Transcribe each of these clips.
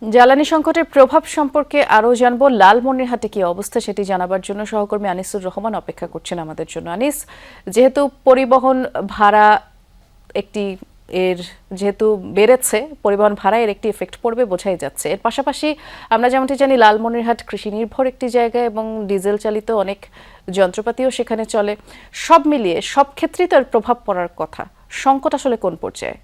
জ্বালানি সংকটের প্রভাব সম্পর্কে আরও জানবো। লালমনিরহাটে কি অবস্থা সেটি জানাবার জন্য সহকর্মী আনিসুর রহমান অপেক্ষা করছেন আমাদের জন্য। আনিস, যেহেতু পরিবহন ভাড়া একটি যেহেতু বেড়েছে, পরিবহন ভাড়া এর একটি এফেক্ট পড়বে বোঝাই যাচ্ছে। এর পাশাপাশি আমরা যেমনটি জানি লালমনিরহাট কৃষি নির্ভর একটি জায়গা এবং ডিজেল চালিত অনেক যন্ত্রপাতিও সেখানে চলে। সব মিলিয়ে সব ক্ষেত্রেই তো এর প্রভাব পড়ার কথা। সংকট আসলে কোন পর্যায়ে?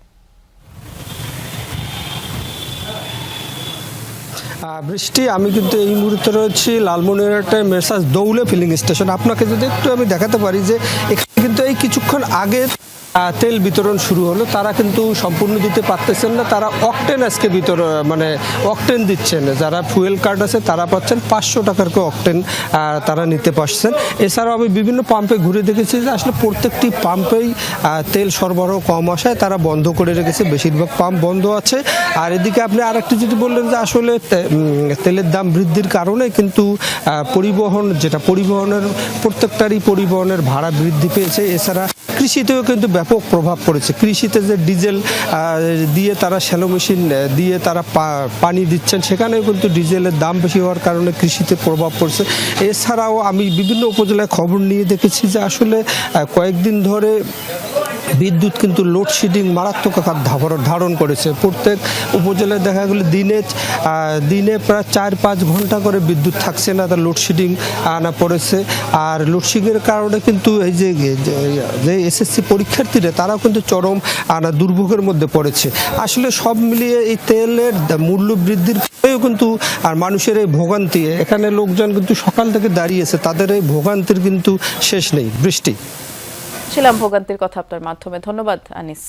বৃষ্টি, আমি কিন্তু এই মুহূর্তে রয়েছি লালমনিরহাটের মেসার্স দৌলে ফিলিং স্টেশন। আপনাকে যদি একটু আমি দেখাতে পারি যে এখানে কিন্তু এই কিছুক্ষণ আগে তেল বিতরণ শুরু হলো। তারা কিন্তু সম্পূর্ণ দিতে পারতেছেন না, তারা অকটেন আজকে অকটেন দিচ্ছেন। যারা ফুয়েল কার্ড আছে তারা পাচ্ছেন 500 টাকার করে অকটেন তারা নিতে পারছেন। এছাড়াও আমি বিভিন্ন পাম্পে ঘুরে দেখেছি যে আসলে প্রত্যেকটি পাম্পেই তেল সরবরাহ কম আসায় তারা বন্ধ করে রেখেছে, বেশিরভাগ পাম্প বন্ধ আছে। আর এদিকে আপনি আরেকটু যদি বললেন যে আসলে তেলের দাম বৃদ্ধির কারণে কিন্তু পরিবহনের প্রত্যেকটারই পরিবহনের ভাড়া বৃদ্ধি পেয়েছে। এছাড়া কৃষিতেও কিন্তু ব্যাপক প্রভাব পড়েছে। কৃষিতে যে ডিজেল দিয়ে তারা শ্যালো মেশিন দিয়ে তারা পানি দিচ্ছেন, সেখানেও কিন্তু ডিজেলের দাম বেশি হওয়ার কারণে কৃষিতে প্রভাব পড়ছে। এছাড়াও আমি বিভিন্ন উপজেলায় খবর নিয়ে দেখেছি যে আসলে কয়েকদিন ধরে বিদ্যুৎ কিন্তু লোডশেডিং মারাত্মক আকার ধারণ করেছে। প্রত্যেক উপজেলায় দেখা গেল দিনে প্রায় 4-5 ঘন্টা করে বিদ্যুৎ থাকছে না, তার লোডশেডিং আনা পড়েছে। আর লোডশেডিংয়ের কারণে কিন্তু এই যে এসএসসি পরীক্ষার্থীরা তারাও কিন্তু চরম দুর্ভোগের মধ্যে পড়েছে। আসলে সব মিলিয়ে এই তেলের মূল্য বৃদ্ধির ফলেও কিন্তু আর মানুষের এই ভোগান্তি, এখানে লোকজন কিন্তু সকাল থেকে দাঁড়িয়েছে, তাদের এই ভোগান্তির কিন্তু শেষ নেই। বৃষ্টি ছিলাম ভোগান্তির কথা আপনার মাধ্যমে। ধন্যবাদ আনিস।